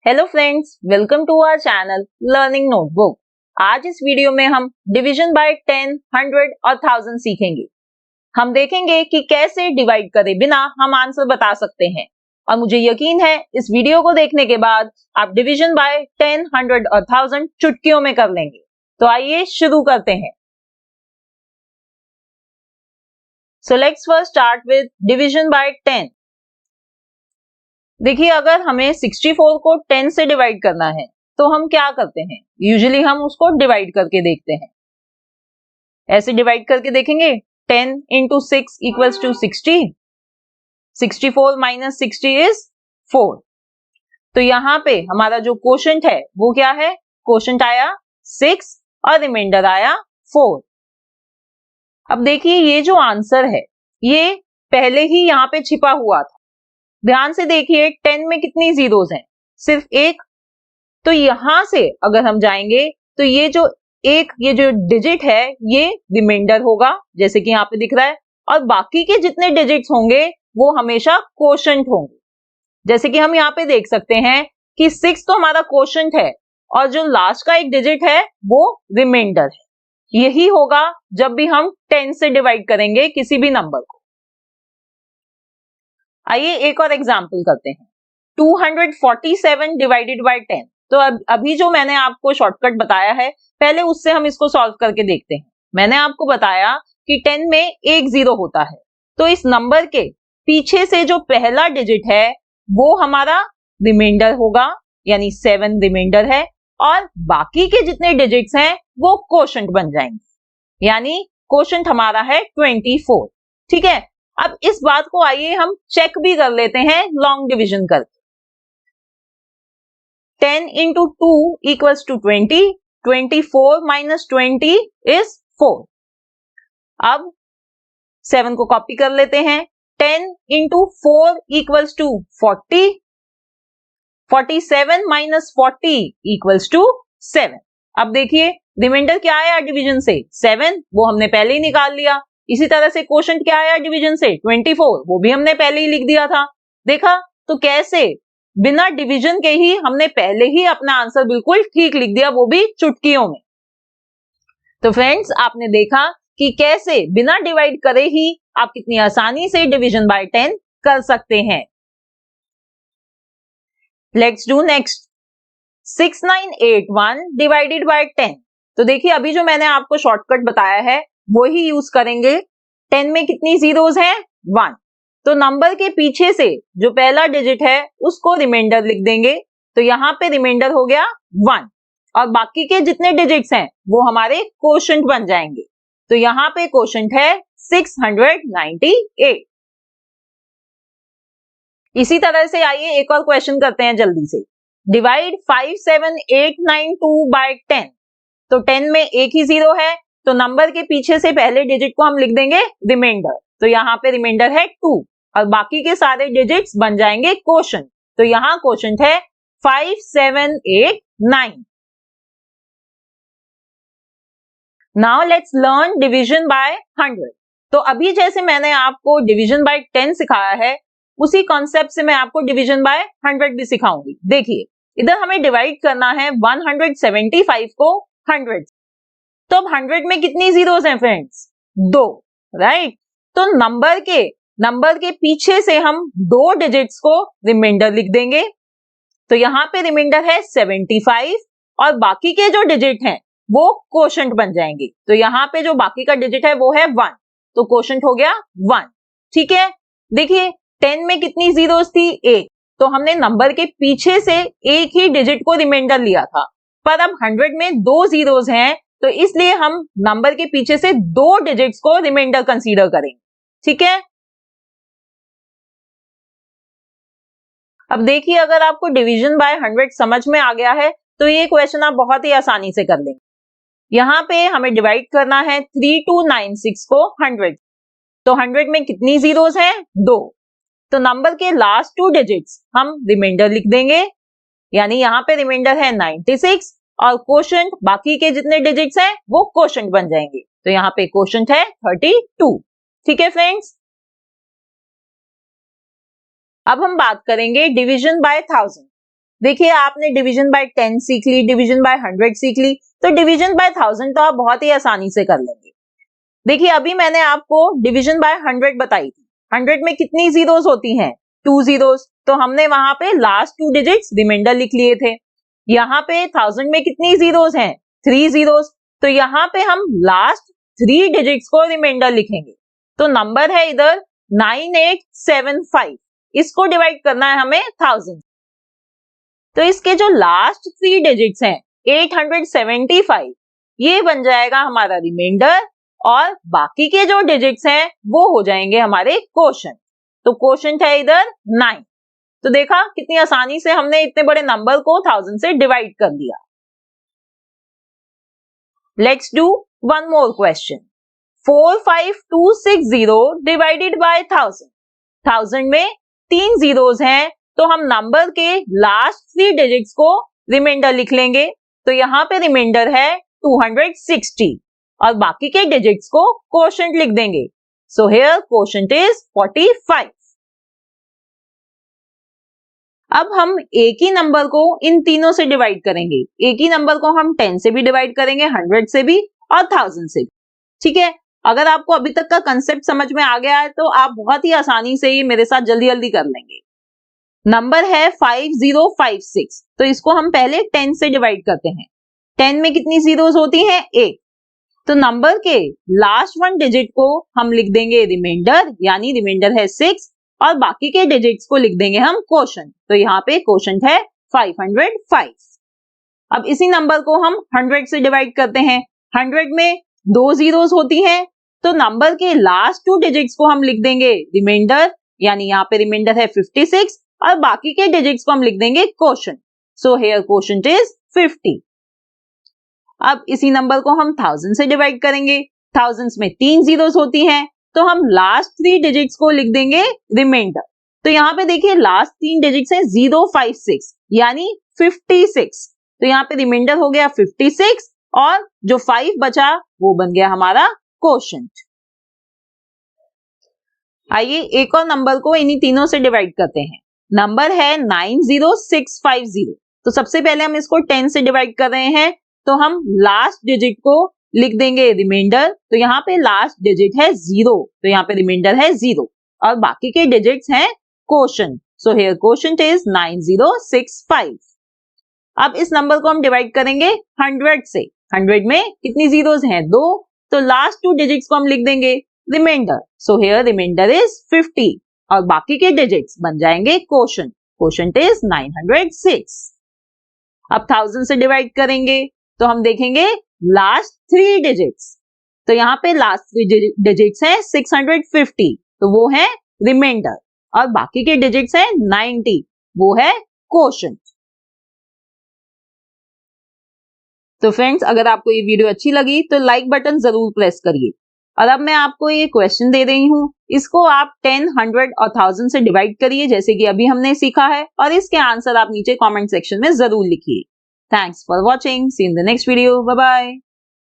Hello friends, welcome to our channel Learning Notebook. आज इस video में हम डिवीजन बाय 10, 100 और 1000 सीखेंगे। हम देखेंगे कि कैसे डिवाइड करे बिना हम आंसर बता सकते हैं और मुझे यकीन है इस वीडियो को देखने के बाद आप डिवीजन बाय 10, 100 और 1000 चुटकियों में कर लेंगे। तो आइए शुरू करते हैं। So let's first start with division by 10। देखिए, अगर हमें 64 को 10 से डिवाइड करना है तो हम क्या करते हैं? यूजुअली हम उसको डिवाइड करके देखते हैं। ऐसे डिवाइड करके देखेंगे, 10 into 6 equals to 60। 64 minus 60 is 4। तो यहाँ पे हमारा जो क्वोशंट है वो क्या है? क्वोशंट आया 6 और रिमाइंडर आया 4। अब देखिए, ये जो आंसर है ये पहले ही यहाँ पे छिपा हुआ था। ध्यान से देखिए, 10 में कितनी जीरोस हैं? सिर्फ एक। तो यहां से अगर हम जाएंगे तो ये जो डिजिट है ये रिमाइंडर होगा, जैसे कि यहाँ पे दिख रहा है, और बाकी के जितने डिजिट्स होंगे वो हमेशा क्वोशंट होंगे। जैसे कि हम यहाँ पे देख सकते हैं कि 6 तो हमारा क्वोशंट है और जो लास्ट का एक डिजिट है वो रिमाइंडर है। यही होगा जब भी हम 10 से डिवाइड करेंगे किसी भी नंबर को। आइए एक और एग्जाम्पल करते हैं। 247 डिवाइडेड बाय 10। तो अभी जो मैंने आपको शॉर्टकट बताया है, पहले उससे हम इसको सॉल्व करके देखते हैं। मैंने आपको बताया कि 10 में एक जीरो होता है, तो इस नंबर के पीछे से जो पहला डिजिट है वो हमारा रिमाइंडर होगा, यानी 7 रिमाइंडर है, और बाकी के जितने डिजिट्स हैं वो क्वोशंट बन जाएंगे, यानी क्वोशंट हमारा है 24। ठीक है, अब इस बात को आइए हम चेक भी कर लेते हैं लॉन्ग डिवीजन करके। 10 into 2 equals to 20। 24 minus 20 is 4। अब 7 को कॉपी कर लेते हैं। 10 into 4 equals to 40। 47 minus 40 equals to 7। अब देखिए, रिमाइंडर क्या आया डिवीजन से? 7, वो हमने पहले ही निकाल लिया। इसी तरह से क्वोशंट क्या आया डिवीजन से? 24, वो भी हमने पहले ही लिख दिया था। देखा तो कैसे बिना डिवीजन के ही हमने पहले ही अपना आंसर बिल्कुल ठीक लिख दिया, वो भी चुटकियों में। तो फ्रेंड्स, आपने देखा कि कैसे बिना डिवाइड करे ही आप कितनी आसानी से डिवीजन बाय 10 कर सकते हैं। Let's do next. 6981 divided by 10। तो देखिए, अभी जो मैंने आपको शॉर्टकट बताया है वो ही यूज करेंगे। 10 में कितनी जीरोस हैं? 1। तो नंबर के पीछे से जो पहला डिजिट है उसको रिमाइंडर लिख देंगे, तो यहाँ पे रिमाइंडर हो गया 1 और बाकी के जितने डिजिट्स हैं वो हमारे क्वोशंट बन जाएंगे। तो यहाँ पे क्वोशंट है 698। इसी तरह से आइए एक और क्वेश्चन करते हैं जल्दी से। Divide 57892 by 10। तो 10 में एक ही जीरो है, तो नंबर के पीछे से पहले डिजिट को हम लिख देंगे रिमाइंडर, तो यहाँ पे रिमाइंडर है 2 और बाकी के सारे डिजिट्स बन जाएंगे क्वोशंट। तो यहाँ क्वोशंट है 5789। Now let's learn division bye 100। तो अभी जैसे मैंने आपको डिवीजन बाय 10 सिखाया है, उसी कॉन्सेप्ट से मैं आपको डिवीजन बाय 100 भी सिखाऊंगी। देखिए, इधर हमें डिवाइड करना है 175 को 100। तो अब 100 में कितनी जीरोस हैं फ्रेंड्स? 2, राइट। तो नंबर के पीछे से हम 2 डिजिट्स को रिमाइंडर लिख देंगे, तो यहाँ पे रिमाइंडर है 75 और बाकी के जो डिजिट हैं वो क्वोशंट बन जाएंगे। तो यहाँ पे जो बाकी का डिजिट है वो है 1, तो क्वोशंट हो गया 1। ठीक है, देखिए 10 में कितनी जीरोस थी? 1। तो हमने नंबर के पीछे से एक ही डिजिट को रिमाइंडर लिया था, पर अब 100 में 2 जीरोस हैं, तो इसलिए हम नंबर के पीछे से 2 डिजिट्स को रिमाइंडर कंसीडर करेंगे। ठीक है, अब देखिए, अगर आपको डिवीजन बाय 100 समझ में आ गया है तो ये क्वेश्चन आप बहुत ही आसानी से कर लेंगे। यहाँ पे हमें डिवाइड करना है 3296 को 100। तो 100 में कितनी जीरोस हैं? 2। तो नंबर के लास्ट 2 डिजिट्स हम रिमाइंडर लिख देंगे, यानी यहाँ पे रिमाइंडर है 96 और क्वोशंट बाकी के जितने डिजिट्स हैं वो क्वोशंट बन जाएंगे। तो यहाँ पे क्वोशंट है 32। ठीक है फ्रेंड्स, अब हम बात करेंगे डिवीजन बाय 1000। देखिए आपने डिवीजन बाय 10 सीख ली, डिवीजन बाय 100 सीख ली, तो डिवीजन बाय 1000 तो आप बहुत ही आसानी से कर लेंगे। देखिए अभी मैंने आपको डिवीजन बाय 100 बताई थी। 100 में कितनी जीरोस होती हैं? 2 जीरोस, तो हमने वहां पे लास्ट 2 डिजिट्स रिमाइंडर लिख लिए थे। यहाँ पे 1000 में कितनी जीरोस हैं? 3 जीरोस, तो यहाँ पे हम लास्ट 3 डिजिट्स को रिमाइंडर लिखेंगे। तो नंबर है इधर 9875, इसको डिवाइड करना है हमें 1000। तो इसके जो लास्ट 3 डिजिट्स हैं 875, ये बन जाएगा हमारा रिमाइंडर और बाकी के जो डिजिट्स हैं वो हो जाएंगे हमारे क्वोशंट। तो क्वोशंट है इधर 9। तो देखा कितनी आसानी से हमने इतने बड़े नंबर को 1000 से डिवाइड कर दिया। Let's do one more question. 45260 divided by 1000। 1000 में 3 जीरोस हैं, तो हम नंबर के लास्ट 3 डिजिट्स को रिमाइंडर लिख लेंगे। तो यहाँ पे रिमाइंडर है 260 और बाकी के डिजिट्स को क्वोशंट लिख देंगे। So here quotient is 45। अब हम एक ही नंबर को इन तीनों से डिवाइड करेंगे। एक ही नंबर को हम 10 से भी डिवाइड करेंगे, 100 से भी और 1000 से भी। ठीक है, अगर आपको अभी तक का कंसेप्ट समझ में आ गया है तो आप बहुत ही आसानी से ये मेरे साथ जल्दी जल्दी कर लेंगे। नंबर है 5056, तो इसको हम पहले 10 से डिवाइड करते हैं। 10 में कितनी जीरोस होती हैं? 1। तो नंबर के लास्ट 1 डिजिट को हम लिख देंगे रिमाइंडर, यानी रिमाइंडर है 6 और बाकी के डिजिट्स को लिख देंगे हम क्वोशंट। तो यहाँ पे क्वोशंट है 505। अब इसी नंबर को हम 100 से डिवाइड करते हैं। 100 में 2 जीरोस होती हैं, तो नंबर के लास्ट 2 डिजिट्स को हम लिख देंगे रिमाइंडर, यानी यहाँ पे रिमाइंडर है 56 और बाकी के डिजिट्स को हम लिख देंगे quotient. So here quotient is 50। अब इसी नंबर को हम 1000 से डिवाइड करेंगे। 1000 में 3 जीरोस होती हैं, तो हम लास्ट 3 डिजिट्स को लिख देंगे रिमाइंडर। तो यहाँ पे देखिए लास्ट 3 डिजिट्स हैं 056 यानी 56। तो यहाँ पे रिमाइंडर हो गया 56 और जो 5 बचा वो बन गया हमारा क्वोशंट। आइए एक और नंबर को इन्हीं तीनों से डिवाइड करते हैं। नंबर है 90650। तो सबसे पहले हम इसको 10 से डिवाइड कर रहे हैं, तो हम लास्ट डिजिट को लिख देंगे रिमाइंडर। तो यहाँ पे लास्ट डिजिट है 0, तो यहाँ पे रिमाइंडर है 0 और बाकी के डिजिट्स हैं quotient. So here quotient is 9065। अब इस नंबर को हम डिवाइड करेंगे 100 से। 100 में कितनी जीरोस हैं? 2, तो लास्ट 2 डिजिट्स को हम लिख देंगे remainder. So here remainder is 50 और बाकी के डिजिट्स बन जाएंगे क्वोशंट। Quotient is 906। अब 1000 से डिवाइड करेंगे तो हम देखेंगे लास्ट 3 डिजिट्स। तो यहाँ पे लास्ट 3 डिजिट्स हैं 650, तो वो है रिमाइंडर और बाकी के डिजिट्स हैं 90, वो है क्वोशंट। तो फ्रेंड्स, अगर आपको ये वीडियो अच्छी लगी तो लाइक बटन जरूर प्रेस करिए। और अब मैं आपको ये क्वेश्चन दे रही हूँ, इसको आप 10, 100 और 1000 से डिवाइड करिए जैसे कि अभी हमने सीखा है, और इसके आंसर आप नीचे कमेंट सेक्शन में जरूर लिखिए। Thanks for watching. See you in the next video. Bye bye.